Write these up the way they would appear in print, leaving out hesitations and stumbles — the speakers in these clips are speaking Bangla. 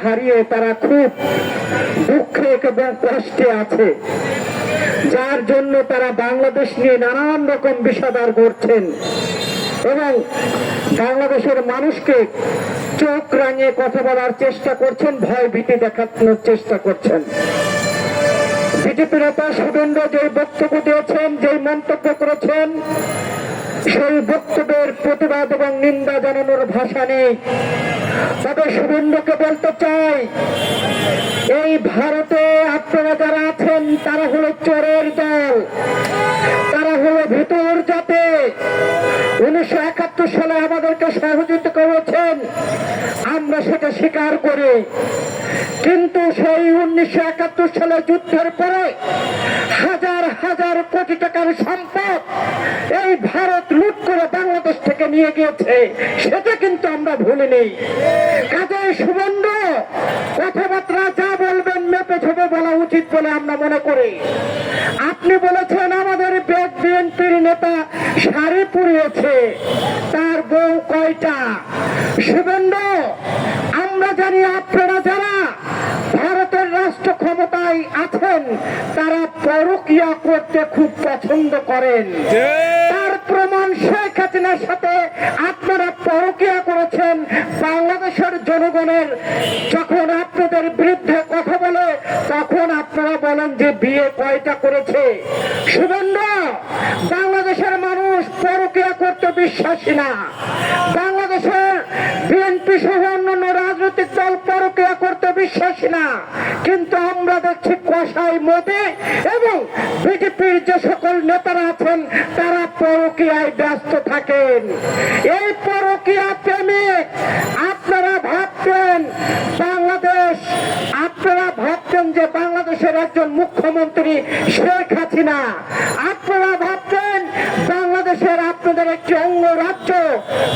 হারিয়ে তারা খুব দুঃখে এবং কষ্টে আছে, যার জন্য তারা বাংলাদেশ নিয়ে নানান রকম বিষাদার করছেন এবং বাংলাদেশের মানুষকে চোখ রাঙিয়ে কথা বলার চেষ্টা করছেন, ভয় ভীতি দেখানোর চেষ্টা করছেন। বিজেপি নেতা শুভেন্দু যে বক্তব্য দিয়েছেন, যে মন্তব্য করেছেন, সেই বক্তব্যের প্রতিবাদ এবং নিন্দা জানানোর ভাষা নেই। তবে শুভেন্দুকে বলতে চাই, এই ভারতে আপনারা যারা আছেন তারা হলো চোরের দল, তারা হলো ভিতর জাতি। 1971 সালে আমাদেরকে সহযোগিতা করেছেন, আমরা সেটা স্বীকার করি। কিন্তু সেই 1971 সালে যুদ্ধের পরে হাজার হাজার কোটি টাকার সম্পদ এই ভারত লুট করে বাংলাদেশ থেকে নিয়ে গিয়েছে, সেটা কিন্তু আমরা ভুলিনি। কাজেই শুভেন্দু কথাবার্তা যা বলবেন মেপে ঝেপে বলা উচিত বলে আমরা মনে করি। আপনি বলেছেন আমাদের বিএনপির নেতা শাড়ি পরিয়েছে, তার বউ কয়টা? শুভেন্দু, আমরা জানি আপনারা যারা ভারতের রাষ্ট্র ক্ষমতায় আছেন তারা পরকীয়া করতে খুব পছন্দ করেন। তার প্রমাণ শেখ হাসিনার সাথে আপনারা পরকীয়া করেছেন। বাংলাদেশের জনগণের যখন আপনাদের বিরুদ্ধে কথা বলে তখন আপনারা বলেন যে বিয়ে কয়টা করেছে। শুভেন্দু, বাংলাদেশের মানুষ পরকীয়া করতে বিশ্বাসী না। বাংলাদেশের বিএনপি সহ অন্যান্য রাজনৈতিক দল পরকীয়া করতে বিশ্বাসী না, কিন্তু আমরা দেখছি কসাই মোদি এবং বিজেপির যে সকল নেতারা আছেন তারা পরকীয়ায় ব্যস্ত থাকেন। এই পরকীয়া প্রেমিক আপনারা ভাবছেন যে বাংলাদেশের একজন মুখ্যমন্ত্রী শেখ হাসিনা, আপনারা ভাবছেন বাংলাদেশের আপনাদের একটি অঙ্গরাজ্য,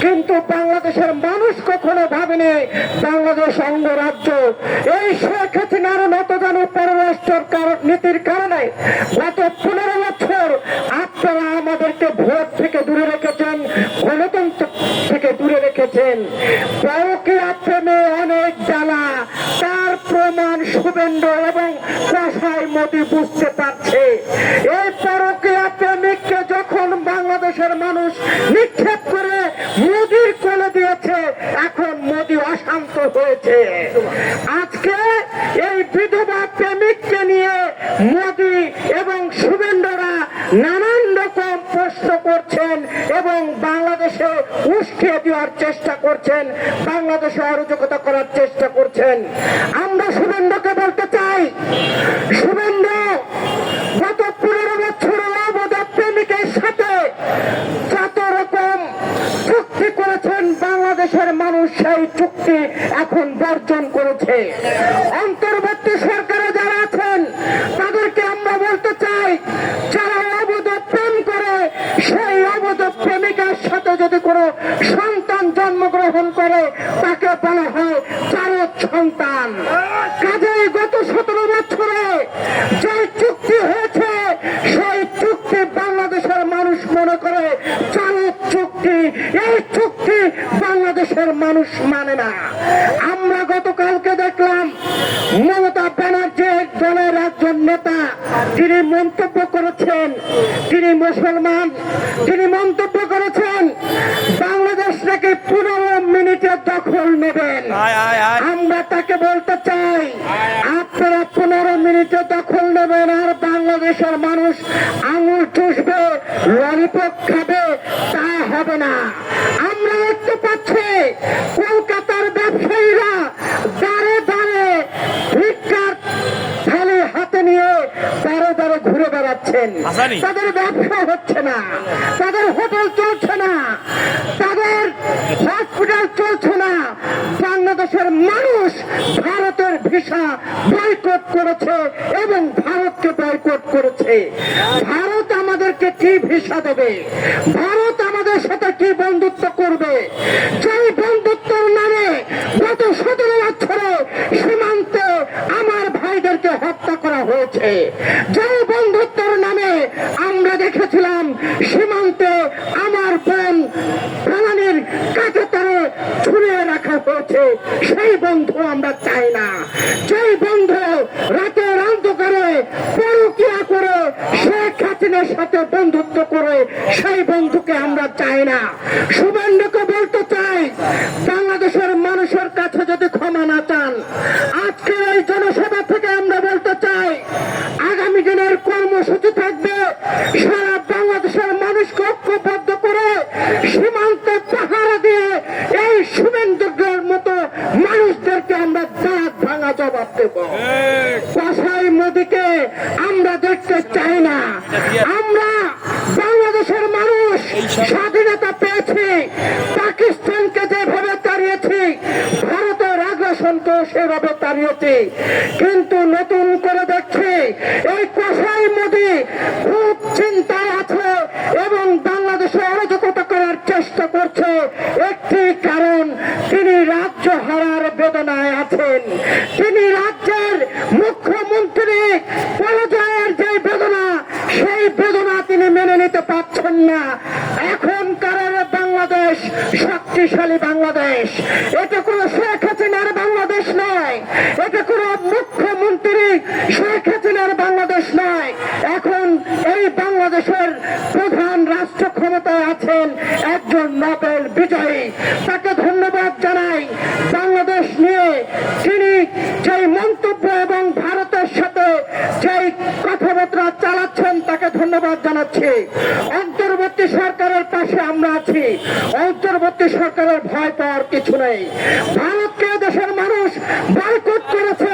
কিন্তু বাংলাদেশের মানুষ কখনো ভাবেনি বাংলাদেশ অঙ্গরাজ্য। এই শেখ হাসিনার নতজানু পররাষ্ট্র নীতির কারণে গত 15 বছর আপনারা আমাদেরকে ভোট থেকে দূরে রেখেছেন, গণতন্ত্র থেকে দূরে রেখেছেন। পরকীয়া প্রেমে অনেক জ্বালা, তার প্রমাণ শুভেন্দু এবং কসাই মোদি বুঝতে পারছে। এই পরকীয়া প্রেমিককে যখন বাংলাদেশের মানুষ নিক্ষেপ করে মোদির কোলে দিয়েছে, এখন মোদি অশান্ত হয়েছে। আজকে এই বিধবা প্রেমিককে নিয়ে মোদি এবং শুভেন্দুরা নানান রকম প্রশ্ন করছেন এবং বাংলাদেশে উস্কিয়ে দেওয়ার চেষ্টা করছেন, বাংলাদেশে অরাজকতা করার চেষ্টা করছেন। আমরা শুভেন্দুকে বলতে চাই, শুভেন্দু গত 15 বছর অবৈধ প্রেমিকের সাথে যত রকম চুক্তি করেছেন বাংলাদেশের মানুষ সেই চুক্তি এখন বর্জন করেছে। অন্তর্বর্তী সরকারে যারা আছেন তাদেরকে আমরা বলতে চাই, যারা অবৈধ প্রেম করে সেই অবৈধ প্রেমিকার সাথে যদি কোনো সন্তান জন্মগ্রহণ করে তাকে বলা হয় জারজ সন্তান। কাজেই গত 17 বছরে যে চুক্তি হয়েছে সেই চুক্তি বাংলাদেশের মানুষ মনে করে জারজ চুক্তি। এই চুক্তি বাংলাদেশের মানুষ মানে না। আমরা গতকালকে দেখলাম মমতা ব্যানার্জি দলের একজন নেতা, তিনি মন্তব্য করেছেন, তিনি মুসলমান, তিনি মন্তব্য করেছেন বাংলাদেশ নাকি 15 মিনিটে দখল নেবেন। আমরা তাকে বলতে চাই, আপনারা 15 মিনিটে দখল নেবেন আর বাংলাদেশের মানুষ আঙুল চুষবে, ললিপপ খাবে, তা হবে না। আমরা দেখতে পাচ্ছি কলকাতার ব্যবসায়ীরা দাঁড়ে দাঁড়ে ভিক্ষার থালি হাতে নিয়ে দাঁড়ে দাঁড়ে ঘুরে বেড়াচ্ছেন। তাদের ব্যবসা হচ্ছে না, তাদের হোটেল চলছে না, তাদের হসপিটাল চলছে না। বাংলাদেশের মানুষ ভারতের ভিসা বয়কট করেছে এবং ভারতকে বয়কট করেছে। ভারত আমাদেরকে কি ভিসা দেবে? ভারত আমাদের সাথে কি বন্ধুত্ব করবে? যেই বন্ধুত্বের নামে গত 17 বছরে সীমান্তে আমার ভাইদেরকে হত্যা করা হয়েছে, যে বন্ধুত্বের নামে আমরা দেখেছিলাম সীমান্তে আমার বোন প্রাণীর কাছে তারে ঝুলিয়ে রাখা হয়েছে, সেই বন্ধু আমরা চাই চাই না। যেই বন্ধু রাতের অন্ধকারে পরকিয়া করে শেখ হাসিনার সাথে বন্ধুত্ব করে, সেই বন্ধুকে আমরা চাই না। শুভেন্দুকে বলতে চাই, বাংলাদেশের মানুষের কাছে যদি ক্ষমা না চান, আজকের এই জনসভা থেকে আমরা বলতে চাই, আগামী দিনের কর্মসূচি থাকবে সারা বাংলাদেশের মানুষকে ঐক্যবদ্ধ করে সীমান্তে পাহারা দিয়ে এই শুভেন্দুর মতো মানুষদেরকে আমরা দাঁত ভাঙা জবাব দেব। কসাই মোদীকে আমরা দেখতে চাই না। আমরা বাংলাদেশের মানুষ স্বাধীনতা পেয়েছি, পাকিস্তানকে যেভাবে তাড়িয়েছি, ভারতের আগ্রাসনকে সেভাবে তাড়িয়েছি, কিন্তু নতুন করে দেখছি এই কসাই মোদী খুব চিন্তায় আছে এবং বাংলাদেশে অরাজকতা করার চেষ্টা করছে। একটি কারণ, তিনি রাজ্য হারার বেদনায় আছেন। তিনি রাজ্যের মুখ্যমন্ত্রী পরাজয়ের যে বেদনা, সেই বেদনা তিনি মেনে নিতে পারছেন না। এখনকার বাংলাদেশ শক্তিশালী বাংলাদেশ, এটা কোনো শেখ হাসিনার বাংলাদেশ নয়, এটা কোনো মুখ্যমন্ত্রী শেখ হাসিনার বাংলাদেশ নয়। এখন এই বাংলাদেশের প্রধান রাষ্ট্র ক্ষমতায় আছেন একজন নোবেল বিজয়ী, তাকে ধন্যবাদ জানাই। বাংলাদেশ নিয়ে তিনি যে মন্তব্য এবং ভারতের সাথে যে কথাবার্তা চালাচ্ছেন, তাকে ধন্যবাদ জানাচ্ছি। অন্তর্বর্তী সরকারের পাশে আমরা আছি, অন্তর্বর্তী সরকারের ভয় পাওয়ার কিছু নেই। ভারতকে দেশের মানুষ বয়কট করেছে,